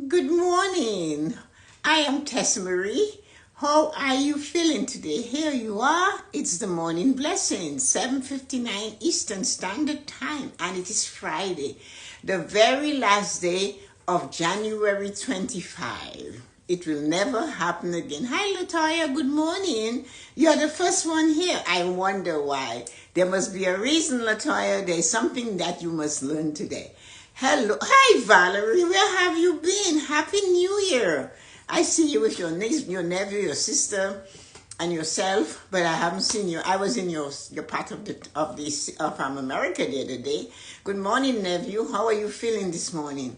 Good morning. I am Tessa-Marie. How are you feeling today? Here you are. It's the morning blessing, 7:59 Eastern Standard Time, and it is Friday, the very last day of January 25. It will never happen again. Hi, Latoya. Good morning. You're the first one here. I wonder why. There must be a reason, Latoya. There's something that you must learn today. Hello. Hi, Valerie. Where have you been? Happy New Year. I see you with your niece, your nephew, your sister, and yourself, but I haven't seen you. I was in your part of America the other day. Good morning, nephew. How are you feeling this morning?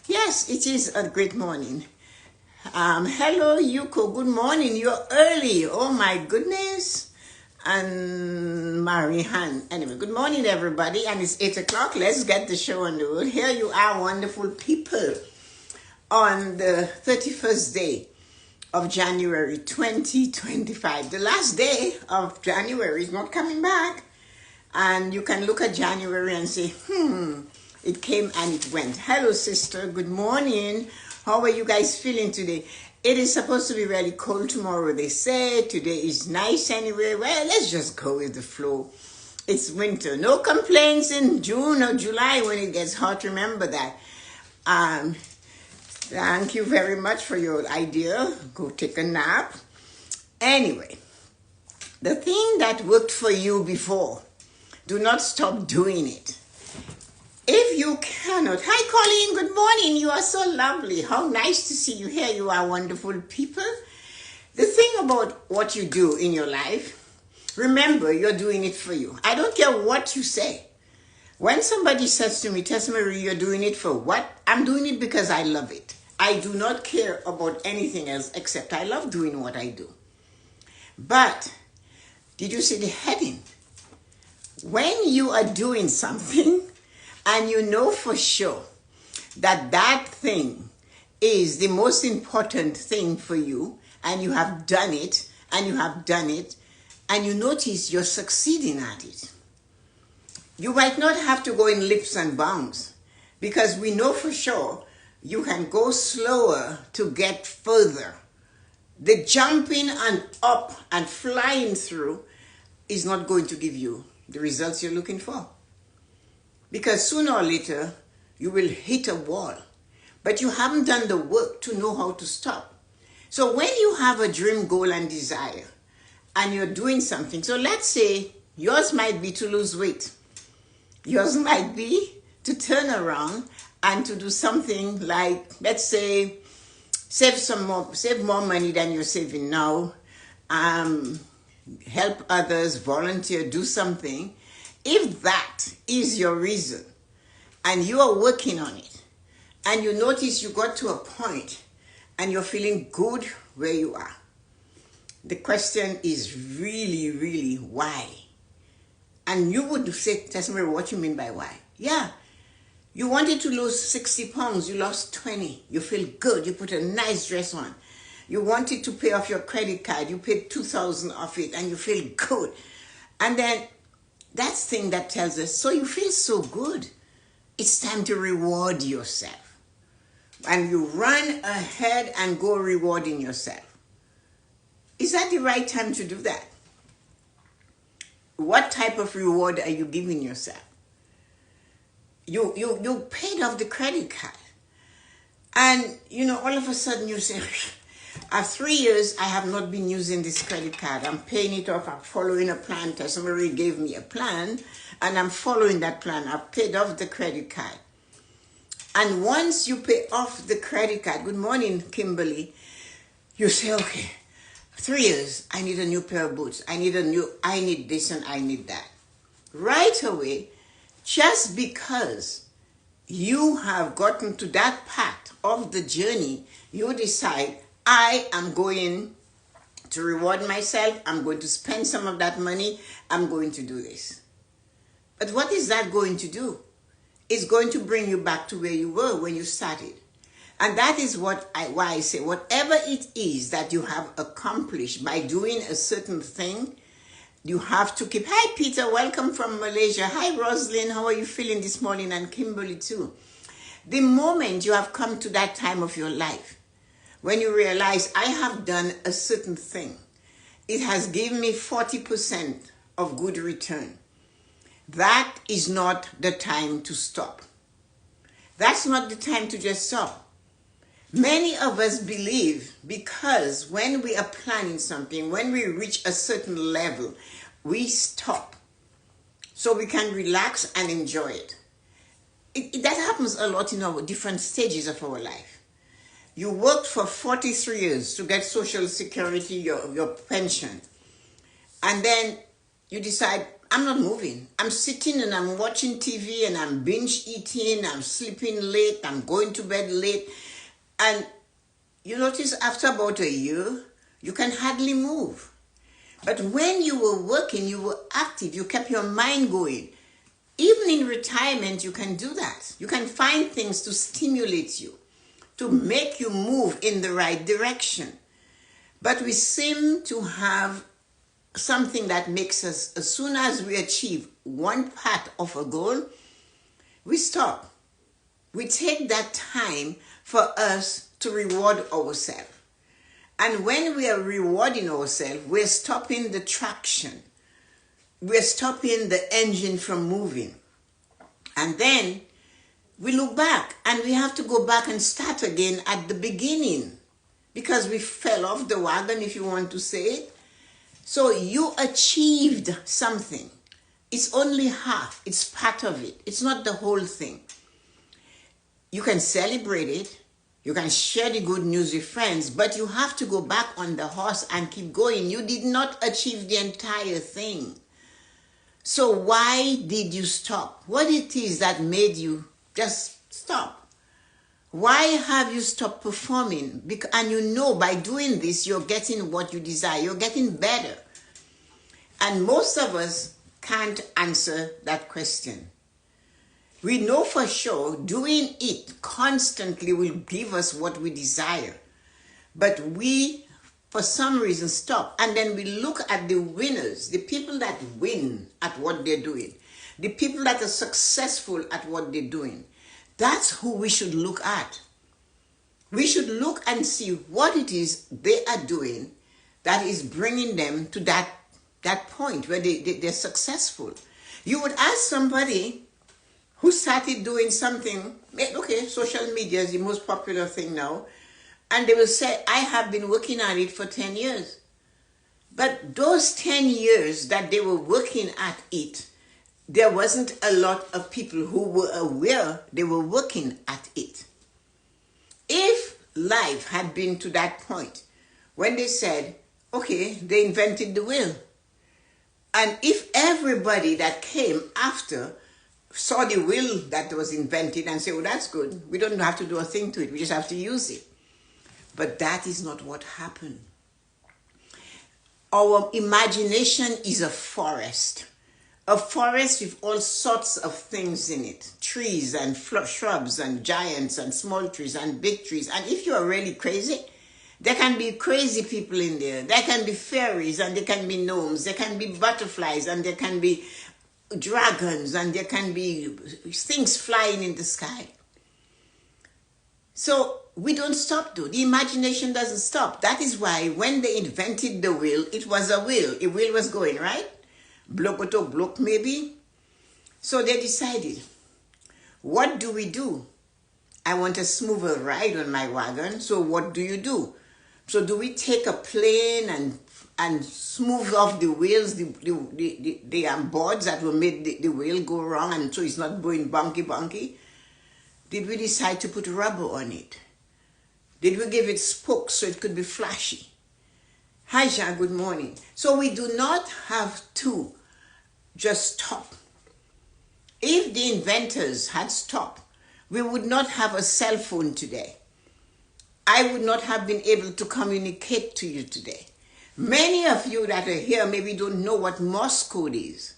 Yes, it is a great morning. Hello, Yuko. Good morning. You're early. Oh my goodness. And Marihan. Anyway, good morning, everybody. And it's 8 o'clock. Let's get the show on the road. Here you are, wonderful people, on the 31st day of January 2025. The last day of January is not coming back. And you can look at January and say, it came and it went. Hello, sister. Good morning. How are you guys feeling today? It is supposed to be really cold tomorrow, they say. Today is nice anyway. Well, let's just go with the flow. It's winter. No complaints in June or July when it gets hot. Remember that. Thank you very much for your idea. Go take a nap. Anyway, the thing that worked for you before, do not stop doing it. If you cannot, hi Colleen, good morning. You are so lovely. How nice to see you here. You are wonderful people. The thing about what you do in your life, remember you're doing it for you. I don't care what you say. When somebody says to me, Tessa-Marie, you're doing it for what? I'm doing it because I love it. I do not care about anything else except I love doing what I do. But did you see the heading? When you are doing something, and you know for sure that that thing is the most important thing for you, and you have done it, and you have done it, and you notice you're succeeding at it. You might not have to go in leaps and bounds, because we know for sure you can go slower to get further. The jumping and up and flying through is not going to give you the results you're looking for. Because sooner or later, you will hit a wall. But you haven't done the work to know how to stop. So when you have a dream, goal, and desire, and you're doing something, so let's say yours might be to lose weight. Yours might be to turn around and to do something like, let's say, save more money than you're saving now, help others, volunteer, do something. If that is your reason, and you are working on it, and you notice you got to a point, and you're feeling good where you are, the question is really, really why? And you would say, Tessa-Marie, what do you mean by why? Yeah, you wanted to lose 60 pounds, you lost 20. You feel good, you put a nice dress on. You wanted to pay off your credit card, you paid $2,000 off it, and you feel good. And then that's the thing that tells us, so you feel so good. It's time to reward yourself. And you run ahead and go rewarding yourself. Is that the right time to do that? What type of reward are you giving yourself? You paid off the credit card. And, all of a sudden you say, after 3 years, I have not been using this credit card. I'm paying it off. I'm following a plan. Tessa-Marie gave me a plan, and I'm following that plan. I've paid off the credit card. And once you pay off the credit card, good morning, Kimberly, you say, okay, 3 years, I need a new pair of boots. I need this and I need that. Right away, just because you have gotten to that part of the journey, you decide, I am going to reward myself. I'm going to spend some of that money. I'm going to do this. But what is that going to do? It's going to bring you back to where you were when you started. And that is why I say, whatever it is that you have accomplished by doing a certain thing, you have to keep. Hi, Peter. Welcome from Malaysia. Hi, Roslyn. How are you feeling this morning? And Kimberly, too. The moment you have come to that time of your life, when you realize, I have done a certain thing, it has given me 40% of good return. That is not the time to stop. That's not the time to just stop. Many of us believe because when we are planning something, when we reach a certain level, we stop so we can relax and enjoy it. That happens a lot in our different stages of our life. You worked for 43 years to get Social Security, your pension, and then you decide, I'm not moving. I'm sitting and I'm watching TV and I'm binge eating, I'm sleeping late, I'm going to bed late. And you notice after about a year, you can hardly move. But when you were working, you were active, you kept your mind going. Even in retirement, you can do that. You can find things to stimulate you, to make you move in the right direction. But we seem to have something that makes us, as soon as we achieve one part of a goal, we stop. We take that time for us to reward ourselves. And when we are rewarding ourselves, we're stopping the traction. We're stopping the engine from moving. And then we look back and we have to go back and start again at the beginning because we fell off the wagon, if you want to say it. So you achieved something. It's only half. It's part of it. It's not the whole thing. You can celebrate it. You can share the good news with friends, but you have to go back on the horse and keep going. You did not achieve the entire thing. So why did you stop? What it is that made you just stop? Why have you stopped performing? And you know by doing this, you're getting what you desire. You're getting better. And most of us can't answer that question. We know for sure doing it constantly will give us what we desire. But we, for some reason, stop. And then we look at the winners, the people that win at what they're doing, the people that are successful at what they're doing. That's who we should look at. We should look and see what it is they are doing that is bringing them to that point where they're successful. You would ask somebody who started doing something, okay, social media is the most popular thing now, and they will say, I have been working on it for 10 years. But those 10 years that they were working at it, there wasn't a lot of people who were aware they were working at it. If life had been to that point when they said, okay, they invented the will, and if everybody that came after saw the will that was invented and said, oh, that's good, we don't have to do a thing to it, we just have to use it. But that is not what happened. Our imagination is a forest with all sorts of things in it, trees and shrubs and giants and small trees and big trees. And if you are really crazy, there can be crazy people in there. There can be fairies and there can be gnomes. There can be butterflies and there can be dragons and there can be things flying in the sky. So we don't stop though. The imagination doesn't stop. That is why when they invented the will, it was a will. A will was going, right? Block to block maybe. So they decided, what do we do? I want a smoother ride on my wagon. So what do you do? So do we take a plane and smooth off the wheels, the boards that will make the wheel go wrong and so it's not going bonky? Did we decide to put rubber on it? Did we give it spokes so it could be flashy? Hi, Jean, good morning. So we do not have to just stop. If the inventors had stopped, we would not have a cell phone today. I would not have been able to communicate to you today. Many of you that are here maybe don't know what Morse code is.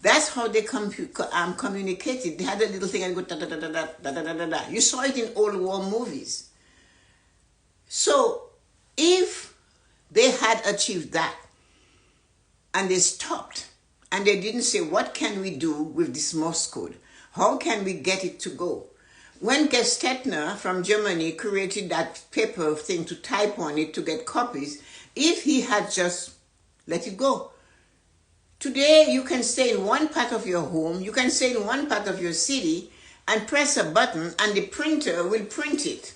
That's how they communicated. They had a little thing and go da da da da da da da da da. You saw it in old war movies. So if they had achieved that and they stopped and they didn't say, what can we do with this Morse code? How can we get it to go? When Gestetner from Germany created that paper thing to type on it to get copies, if he had just let it go. Today, you can stay in one part of your home, you can stay in one part of your city, and press a button and the printer will print it.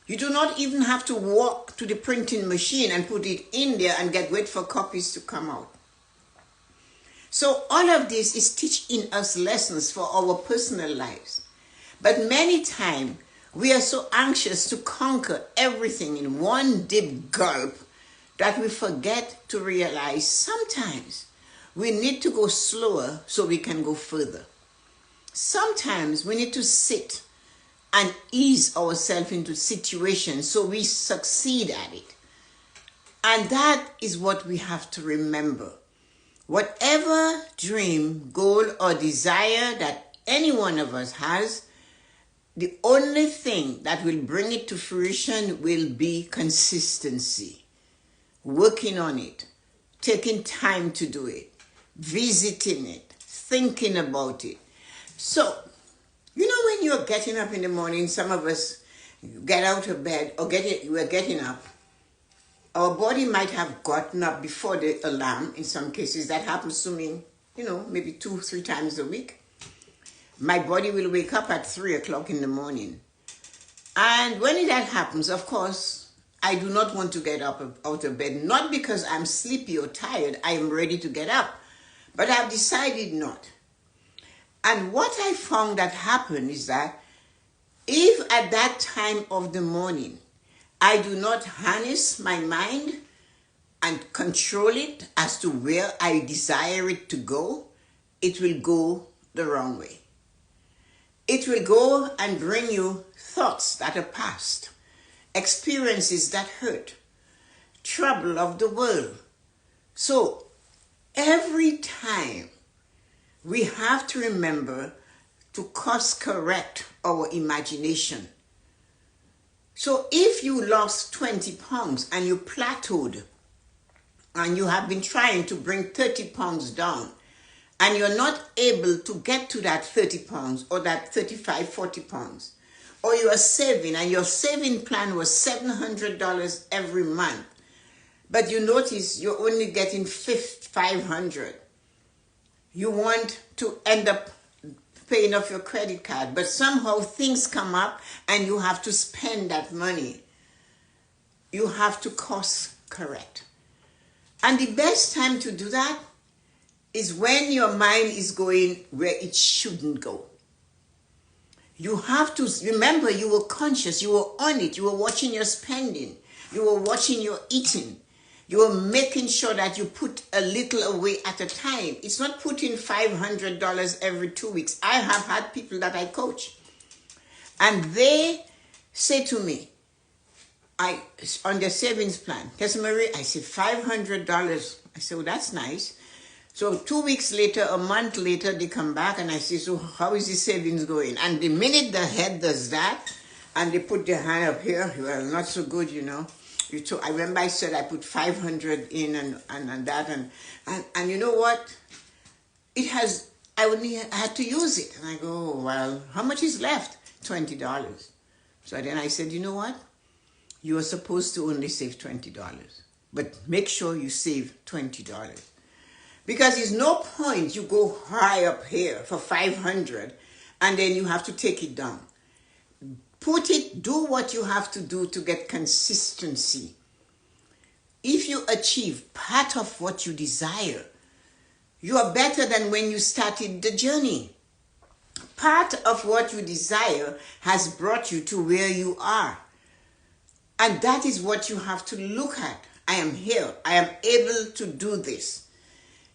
You do not even have to walk to the printing machine and put it in there and wait for copies to come out. So all of this is teaching us lessons for our personal lives. But many times, we are so anxious to conquer everything in one deep gulp that we forget to realize sometimes we need to go slower so we can go further. Sometimes we need to sit and ease ourselves into situations so we succeed at it. And that is what we have to remember. Whatever dream, goal, or desire that any one of us has, the only thing that will bring it to fruition will be consistency. Working on it, taking time to do it, visiting it, thinking about it. So, you know when you're getting up in the morning, some of us get out of bed or we're getting up. Our body might have gotten up before the alarm. In some cases, that happens to me, maybe 2-3 times a week. My body will wake up at 3 o'clock in the morning. And when that happens, of course, I do not want to get up out of bed, not because I'm sleepy or tired. I am ready to get up, but I've decided not. And what I found that happened is that if at that time of the morning, I do not harness my mind and control it as to where I desire it to go, it will go the wrong way. It will go and bring you thoughts that are past, experiences that hurt, trouble of the world. So every time we have to remember to course correct our imagination. So if you lost 20 pounds and you plateaued and you have been trying to bring 30 pounds down and you're not able to get to that 30 pounds or that 35, 40 pounds, or you are saving and your saving plan was $700 every month, but you notice you're only getting $500. You want to end up paying off your credit card, but somehow things come up and you have to spend that money. You have to course correct. And the best time to do that is when your mind is going where it shouldn't go. You have to remember you were conscious, you were on it, you were watching your spending, you were watching your eating. You are making sure that you put a little away at a time. It's not putting $500 every 2 weeks. I have had people that I coach, and they say to me, on their savings plan, Tessa-Marie, I said $500. I said, well, that's nice. So 2 weeks later, a month later, they come back and I say, so how is the savings going? And the minute the head does that, and they put their hand up here, well, not so good, I remember I said I put 500 in and that and you know what? I had to use it. And I go, well, how much is left? $20. So then I said, you know what? You are supposed to only save $20. But make sure you save $20. Because there's no point you go high up here for 500 and then you have to take it down. Do what you have to do to get consistency. If you achieve part of what you desire, you are better than when you started the journey. Part of what you desire has brought you to where you are. And that is what you have to look at. I am here. I am able to do this.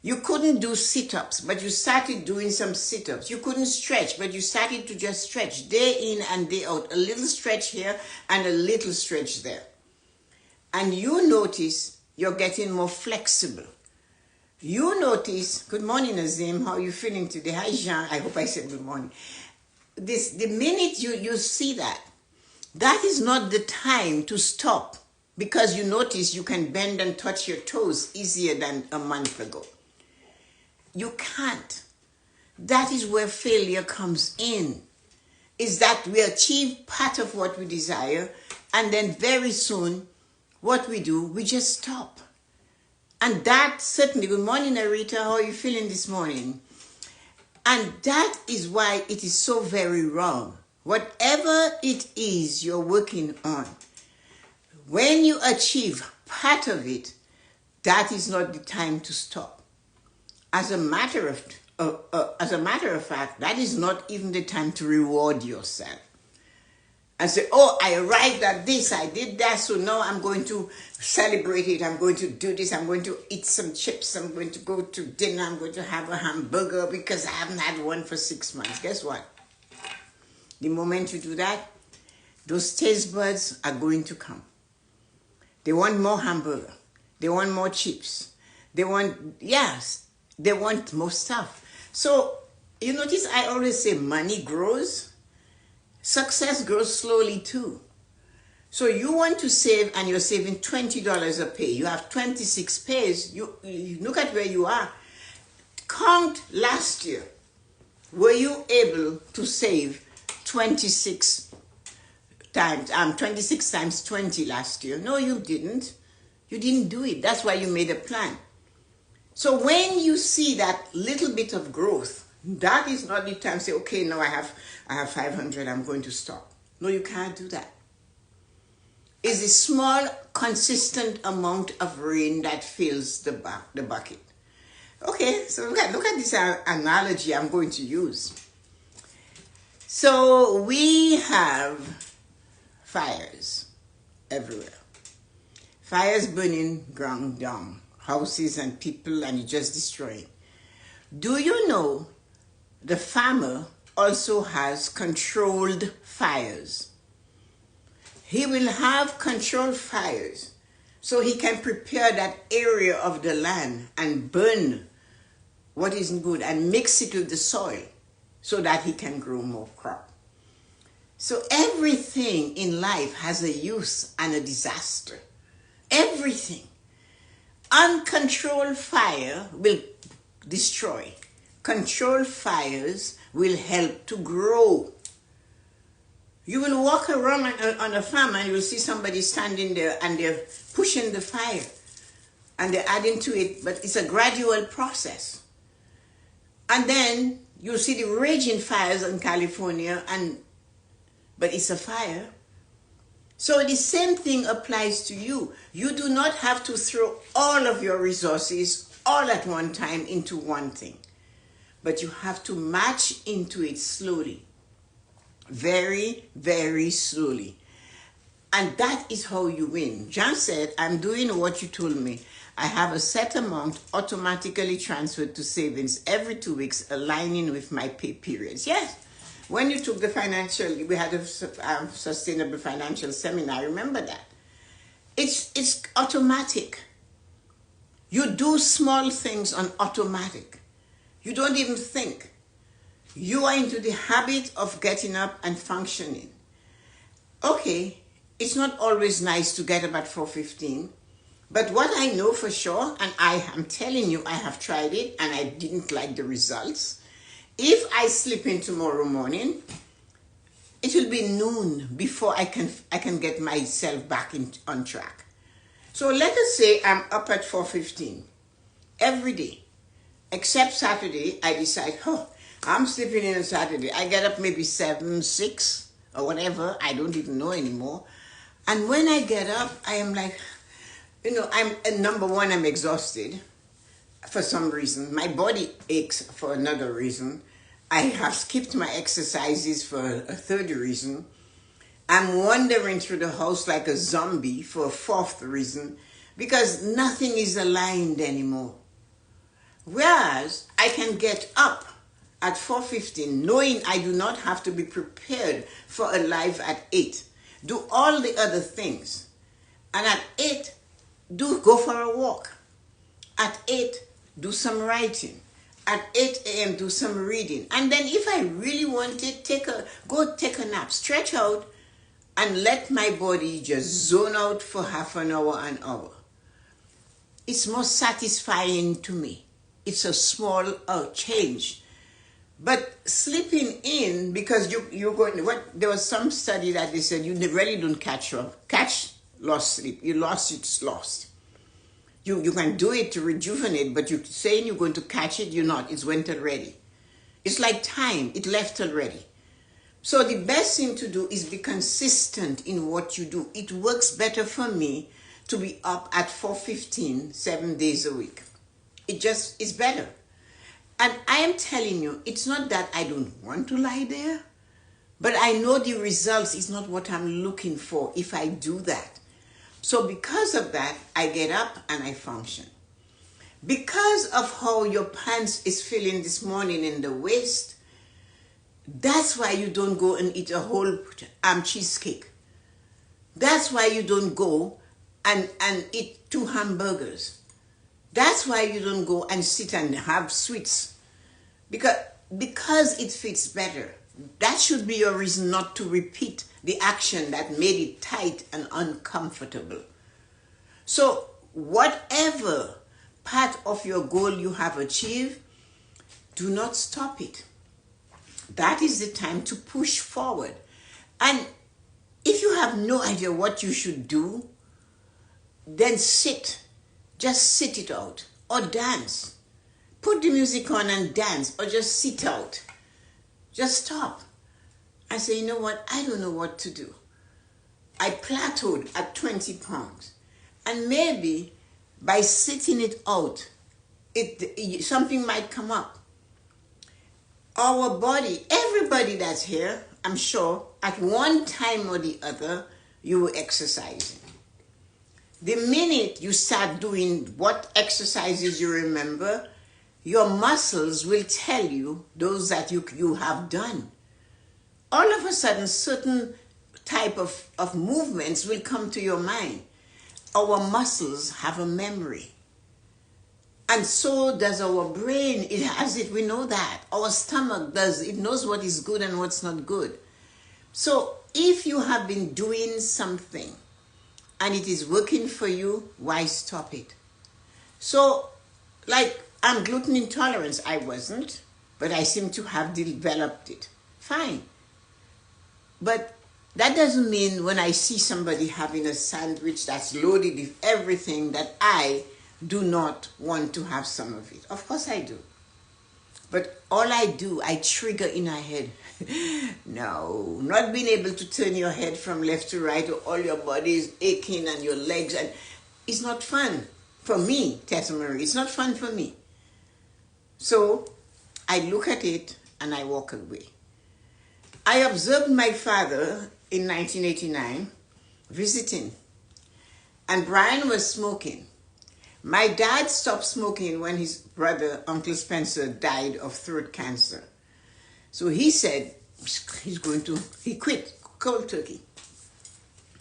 You couldn't do sit-ups, but you started doing some sit-ups. You couldn't stretch, but you started to just stretch day in and day out. A little stretch here and a little stretch there. And you notice you're getting more flexible. You notice, good morning, Azim, how are you feeling today? Hi, Jean, I hope I said good morning. The minute you see that, that is not the time to stop because you notice you can bend and touch your toes easier than a month ago. You can't. That is where failure comes in. is that we achieve part of what we desire, and then very soon, what we do, we just stop. And that certainly, good morning, Narita, how are you feeling this morning? And that is why it is so very wrong. Whatever it is you're working on, when you achieve part of it, that is not the time to stop. As a matter of fact, that is not even the time to reward yourself and say, oh, I arrived at this, I did that, so now I'm going to celebrate it, I'm going to do this, I'm going to eat some chips, I'm going to go to dinner, I'm going to have a hamburger because I haven't had one for 6 months. Guess what? The moment you do that, those taste buds are going to come. They want more hamburger. They want more chips. They want more stuff. So, you notice I always say money grows. Success grows slowly too. So you want to save and you're saving $20 a pay. You have 26 pays. You look at where you are. Count last year. Were you able to save 26 times 20 last year? No, you didn't. You didn't do it. That's why you made a plan. So when you see that little bit of growth, that is not the time to say, okay, now I have 500, I'm going to stop. No, you can't do that. It's a small, consistent amount of rain that fills the bucket. Okay, so look at this analogy I'm going to use. So we have fires everywhere. Fires burning ground down, houses and people, and it's just destroying. Do you know the farmer also has controlled fires? He will have controlled fires so he can prepare that area of the land and burn what isn't good and mix it with the soil so that he can grow more crop. So everything in life has a use and a disaster. Everything. Uncontrolled fire will destroy. Controlled fires will help to grow. You will walk around on a farm and you will see somebody standing there and they're pushing the fire and they're adding to it, but it's a gradual process. And then you'll see the raging fires in California, but it's a fire. So the same thing applies to you. You do not have to throw all of your resources all at one time into one thing, but you have to match into it slowly. Very, very slowly. And that is how you win. John said, I'm doing what you told me. I have a set amount automatically transferred to savings every 2 weeks, aligning with my pay periods. Yes. When you took we had a sustainable financial seminar, remember that. It's automatic. You do small things on automatic. You don't even think. You are into the habit of getting up and functioning. Okay, it's not always nice to get up at 4:15, but what I know for sure, and I am telling you, I have tried it and I didn't like the results. If I sleep in tomorrow morning, it will be noon before I can get myself back on track. So let us say I'm up at 4:15 every day, except Saturday. I decide, I'm sleeping in on Saturday. I get up maybe 7, 6, or whatever. I don't even know anymore. And when I get up, I am like, number one, I'm exhausted for some reason. My body aches for another reason. I have skipped my exercises for a third reason. I'm wandering through the house like a zombie for a fourth reason, because nothing is aligned anymore. Whereas I can get up at 4:15 knowing I do not have to be prepared for a live at 8. Do all the other things. And at 8, go for a walk. At 8, do some writing. At 8 a.m., do some reading. And then if I really want it, go take a nap, stretch out, and let my body just zone out for half an hour. It's more satisfying to me. It's a small change. But sleeping in, because you're going, there was some study that they said you really don't catch lost sleep. You lost, it's lost. You can do it to rejuvenate, but you're saying you're going to catch it, you're not. It's went already. It's like time, it left already. So the best thing to do is be consistent in what you do. It works better for me to be up at 4:15, 7 days a week. It just is better. And I am telling you, it's not that I don't want to lie there, but I know the results is not what I'm looking for if I do that. So because of that, I get up and I function. Because of how your pants is feeling this morning in the waist, that's why you don't go and eat a whole cheesecake. That's why you don't go and eat 2 hamburgers. That's why you don't go and sit and have sweets. Because it fits better. That should be your reason not to repeat the action that made it tight and uncomfortable. So whatever part of your goal you have achieved, do not stop it. That is the time to push forward. And if you have no idea what you should do, then sit. Just sit it out. Or dance. Put the music on and dance. Or just sit out. Just stop. I say, you know what? I don't know what to do. I plateaued at 20 pounds. And maybe by sitting it out, something might come up. Our body, everybody that's here, I'm sure, at one time or the other, you were exercising. The minute you start doing what exercises you remember, your muscles will tell you those that you have done. All of a sudden, certain type of movements will come to your mind. Our muscles have a memory. And so does our brain. It has it, we know that. Our stomach does, it knows what is good and what's not good. So if you have been doing something and it is working for you, why stop it? So, like, I'm gluten intolerant. I wasn't, but I seem to have developed it. Fine. But that doesn't mean when I see somebody having a sandwich that's loaded with everything that I do not want to have some of it. Of course I do. But all I do, I trigger in my head. No, not being able to turn your head from left to right, or all your body is aching and your legs, and it's not fun for me, Tessa-Marie. It's not fun for me. So I look at it and I walk away. I observed my father in 1989 visiting, and Brian was smoking. My dad stopped smoking when his brother, Uncle Spencer, died of throat cancer. So he said he quit cold turkey.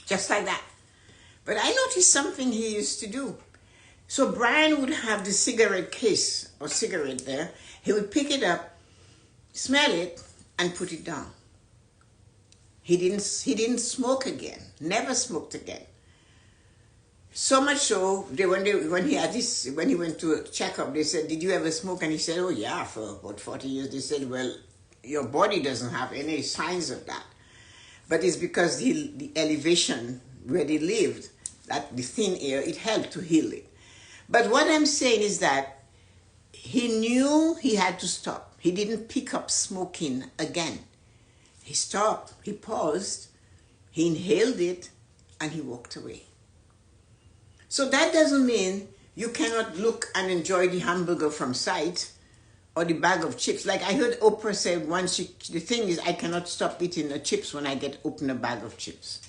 Just like that. But I noticed something he used to do. So Brian would have the cigarette case or cigarette there. He would pick it up, smell it, and put it down. He didn't smoke again. Never smoked again. So much so, when he went to a checkup, they said, "Did you ever smoke?" And he said, "Oh yeah, for about 40 years." They said, "Well, your body doesn't have any signs of that, but it's because the elevation where they lived, that the thin air, it helped to heal it." But what I'm saying is that he knew he had to stop. He didn't pick up smoking again. He stopped. He paused. He inhaled it, and he walked away. So that doesn't mean you cannot look and enjoy the hamburger from sight or the bag of chips. Like I heard Oprah say once, the thing is, I cannot stop eating the chips when I open a bag of chips.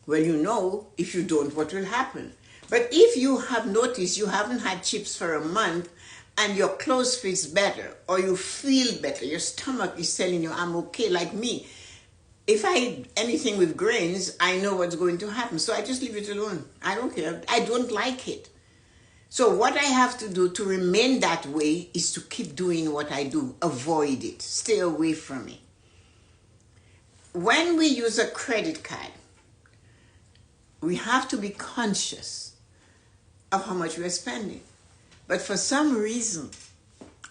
Well, you know, if you don't, what will happen? But if you have noticed you haven't had chips for a month and your clothes fits better or you feel better, your stomach is telling you, I'm okay, like me. If I eat anything with grains, I know what's going to happen. So I just leave it alone. I don't care. I don't like it. So what I have to do to remain that way is to keep doing what I do. Avoid it. Stay away from it. When we use a credit card, we have to be conscious of how much we're spending. But for some reason,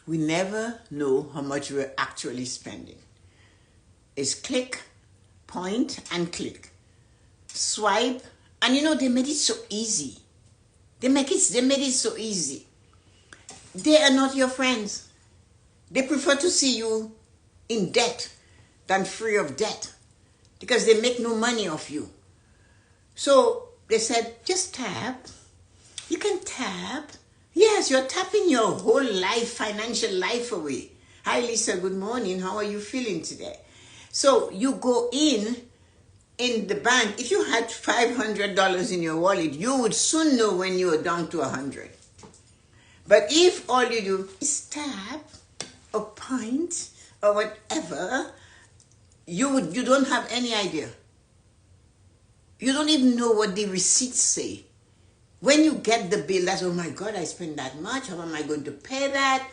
we never know how much we're actually spending. It's click, point, and click. Swipe, and they made it so easy. They made it so easy. They are not your friends. They prefer to see you in debt than free of debt because they make no money off you. So they said, just tap. You can tap. Yes, you're tapping your whole life, financial life away. Hi, Lisa. Good morning. How are you feeling today? So you go in the bank. If you had $500 in your wallet, you would soon know when you are down to 100. But if all you do is tap or point or whatever, you don't have any idea. You don't even know what the receipts say. When you get the bill, that's, oh my God, I spent that much. How am I going to pay that?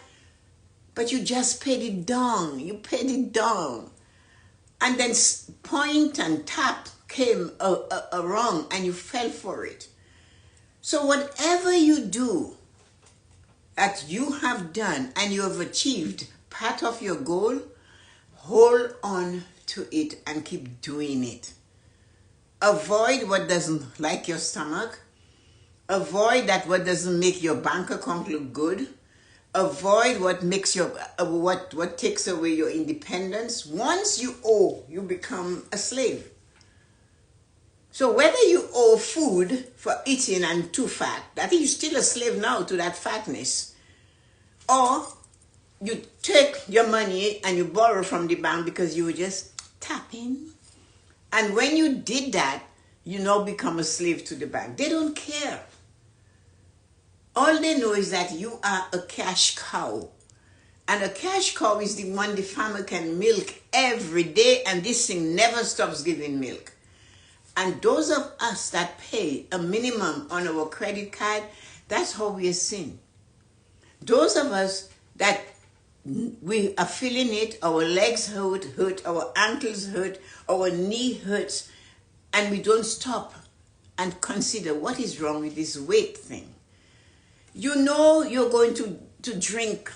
But you just paid it down. You paid it down. And then point and tap came wrong and you fell for it. So whatever you do that you have done and you have achieved part of your goal, hold on to it and keep doing it. Avoid what doesn't like your stomach. Avoid what doesn't make your bank account look good. Avoid what makes what takes away your independence. Once you owe, you become a slave. So whether you owe food for eating and too fat, that is, you're still a slave now to that fatness. Or you take your money and you borrow from the bank because you were just tapping. And when you did that, you now become a slave to the bank. They don't care. All they know is that you are a cash cow. And a cash cow is the one the farmer can milk every day, and this thing never stops giving milk. And those of us that pay a minimum on our credit card, that's how we are seen. Those of us that we are feeling it, our legs hurt, our ankles hurt, our knee hurts, and we don't stop and consider what is wrong with this weight thing. You know you're going to drink,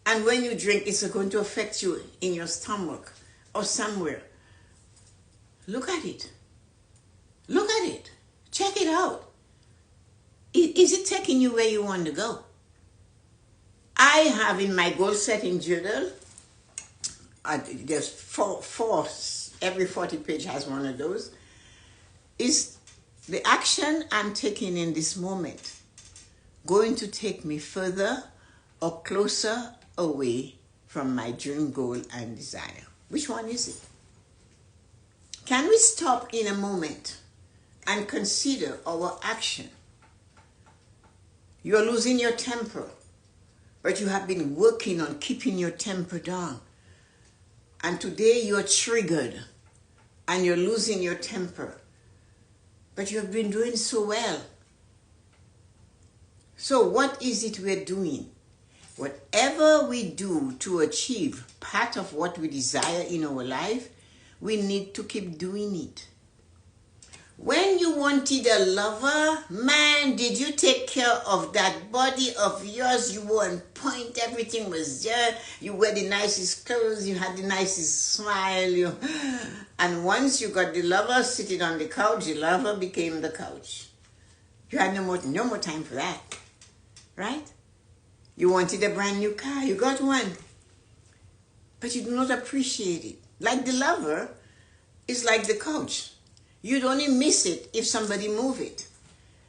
and when you drink, it's going to affect you in your stomach or somewhere. Look at it. Look at it. Check it out. Is it taking you where you want to go? I have in my goal setting journal, there's four, every 40 page has one of those, is the action I'm taking in this moment going to take me further or closer away from my dream goal and desire? Which one is it? Can we stop in a moment and consider our action? You are losing your temper, but you have been working on keeping your temper down. And today you are triggered and you're losing your temper, but you have been doing so well. So what is it we're doing? Whatever we do to achieve part of what we desire in our life, we need to keep doing it. When you wanted a lover, man, did you take care of that body of yours? You were on point, everything was there. You wear the nicest clothes, you had the nicest smile. And once you got the lover sitting on the couch, the lover became the couch. You had no more time for that, right? You wanted a brand new car, you got one. But you do not appreciate it. Like the lover is like the couch. You'd only miss it if somebody moved it.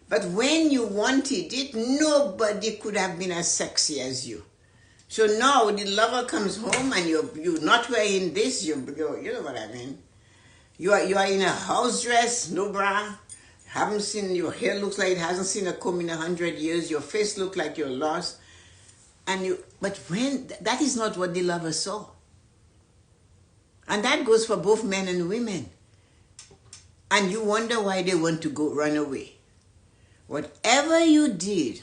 But when you wanted it, nobody could have been as sexy as you. So now the lover comes home and you're not wearing this, you know what I mean. You are in a house dress, no bra. Haven't seen, your hair looks like it hasn't seen a comb in 100 years. Your face looks like you're lost. But when that is not what the lover saw. And that goes for both men and women. And you wonder why they want to run away. Whatever you did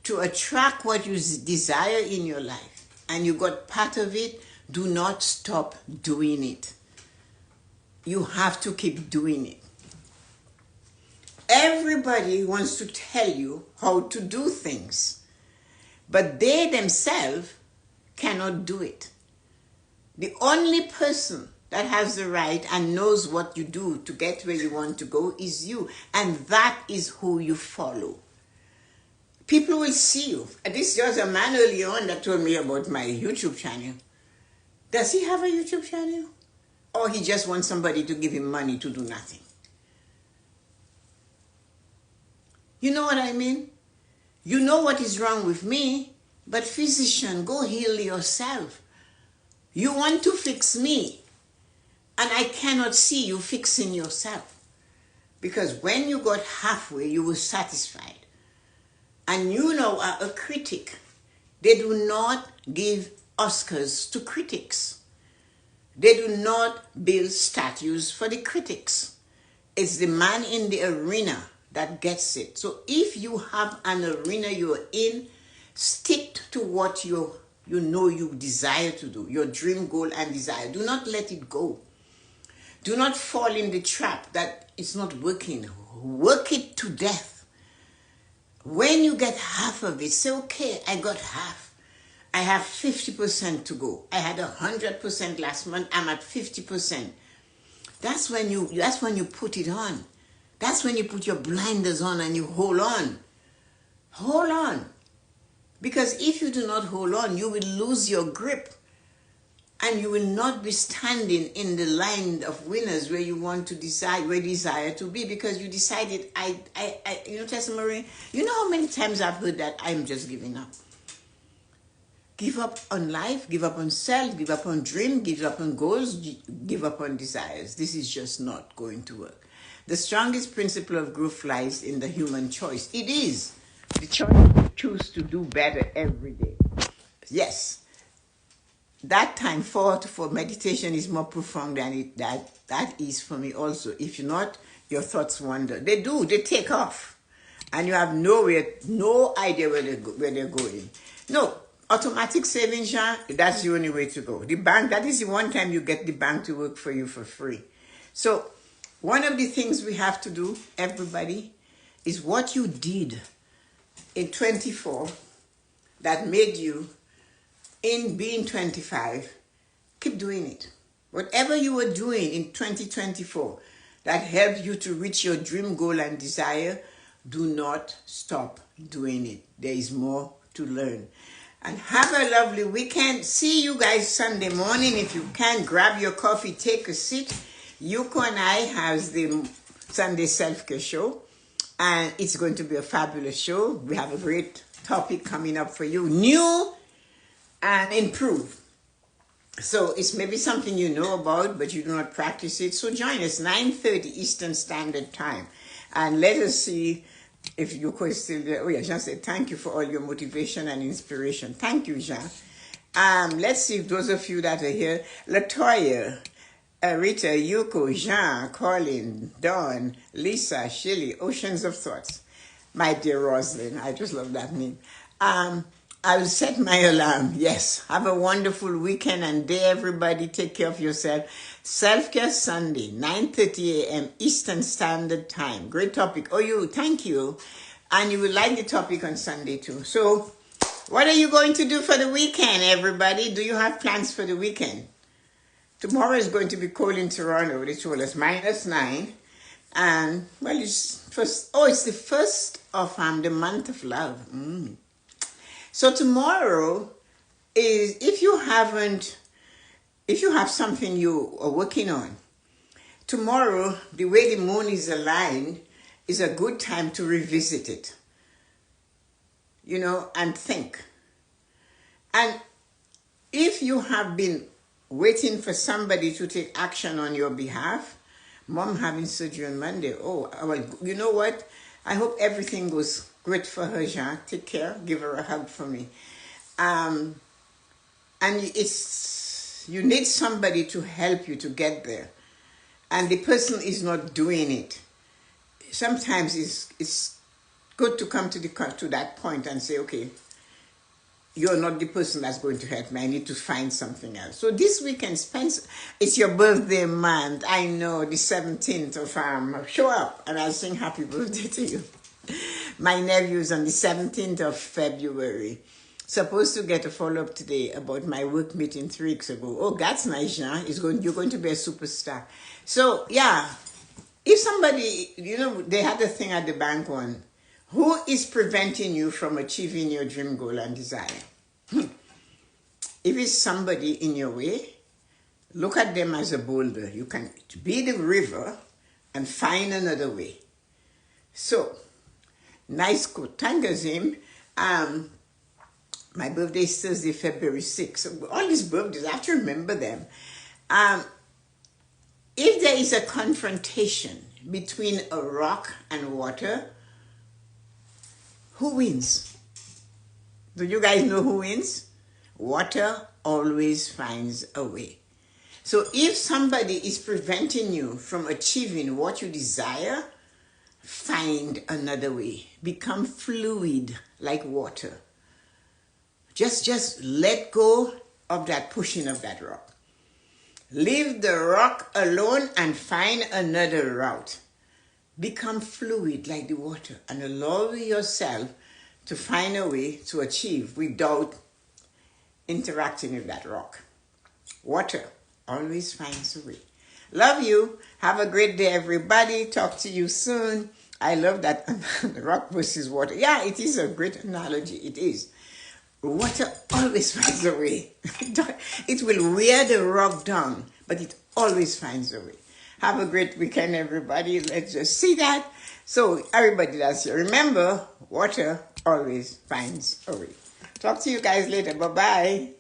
to attract what you desire in your life, and you got part of it, do not stop doing it. You have to keep doing it. Everybody wants to tell you how to do things. but they themselves cannot do it. The only person that has the right and knows what you do to get where you want to go is you. And that is who you follow. People will see you. This was a man earlier on that told me about my YouTube channel. Does he have a YouTube channel? Or he just wants somebody to give him money to do nothing? You know what I mean? You know what is wrong with me, but physician, go heal yourself. You want to fix me, and I cannot see you fixing yourself. Because when you got halfway, you were satisfied. And you know, are a critic. They do not give Oscars to critics. They do not build statues for the critics. It's the man in the arena that gets it. So if you have an arena you're in, stick to what you know you desire to do, your dream, goal, and desire. Do not let it go. Do not fall in the trap that it's not working. Work it to death. When you get half of it, say, okay, I got half. I have 50% to go. I had 100% last month. I'm at 50%. That's when you put it on. That's when you put your blinders on and you hold on. Hold on. Because if you do not hold on, you will lose your grip. And you will not be standing in the line of winners where you want to decide, where you desire to be, because you decided, you know, Tessa-Marie, you know how many times I've heard that I'm just giving up. Give up on life, give up on self, give up on dream, give up on goals, give up on desires. This is just not going to work. The strongest principle of growth lies in the human choice. It is the choice to choose to do better every day. Yes. That time for meditation is more profound than that is for me also. If you're not, your thoughts wander. They take off. And you have no idea where they're going. No, automatic savings, Jean, that's the only way to go. The bank, that is the one time you get the bank to work for you for free. So one of the things we have to do, everybody, is what you did in 24 that made you in being 25, keep doing it. Whatever you were doing in 2024 that helped you to reach your dream, goal, and desire, do not stop doing it. There is more to learn. And have a lovely weekend. See you guys Sunday morning. If you can, grab your coffee, take a seat. Yuko and I have the Sunday Self-Care Show. And it's going to be a fabulous show. We have a great topic coming up for you. New and improve. So it's maybe something you know about, but you do not practice it. So join us, 9:30 Eastern Standard Time. And let us see if Yoko is still there. Oh yeah, Jean said, thank you for all your motivation and inspiration. Thank you, Jean. Let's see if those of you that are here, Latoya, Rita, Yuko, Jean, Colin, Dawn, Lisa, Shirley, Oceans of Thoughts. My dear Roslyn, I just love that name. I will set my alarm. Yes. Have a wonderful weekend and day, everybody. Take care of yourself. Self-Care Sunday, 9:30 a.m. Eastern Standard Time. Great topic. Oh, thank you. And you will like the topic on Sunday too. So, what are you going to do for the weekend, everybody? Do you have plans for the weekend? Tomorrow is going to be cold in Toronto. They told us -9. And, well, it's the first of the month of love. So tomorrow is, if you have something you are working on, tomorrow, the way the moon is aligned, is a good time to revisit it, and think. And if you have been waiting for somebody to take action on your behalf, Mom having surgery on Monday, well, you know what? I hope everything goes great for her, Jean. Take care. Give her a hug for me. And you need somebody to help you to get there. And the person is not doing it. Sometimes it's good to come to that point and say, okay, you're not the person that's going to help me. I need to find something else. So this weekend, Spencer, it's your birthday month. I know, the 17th of show up and I'll sing happy birthday to you. My nephew is on the 17th of February. Supposed to get a follow-up today about my work meeting 3 weeks ago. Oh, that's nice, Jean. You're going to be a superstar. So, yeah, if somebody, they had a thing at the bank one, who is preventing you from achieving your dream goal and desire? If it's somebody in your way, look at them as a boulder. You can be the river and find another way. So, nice quote. Thank you, my birthday is Thursday, February 6th. So all these birthdays, I have to remember them. If there is a confrontation between a rock and water, who wins? Do you guys know who wins? Water always finds a way. So if somebody is preventing you from achieving what you desire, find another way. Become fluid like water. Just let go of that pushing of that rock. Leave the rock alone and find another route. Become fluid like the water and allow yourself to find a way to achieve without interacting with that rock. Water always finds a way. Love you. Have a great day, everybody. Talk to you soon. I love that rock versus water. Yeah, it is a great analogy. It is. Water always finds a way. It will wear the rock down, but it always finds a way. Have a great weekend, everybody. Let's just see that. So, everybody that's here, remember, water always finds a way. Talk to you guys later. Bye-bye.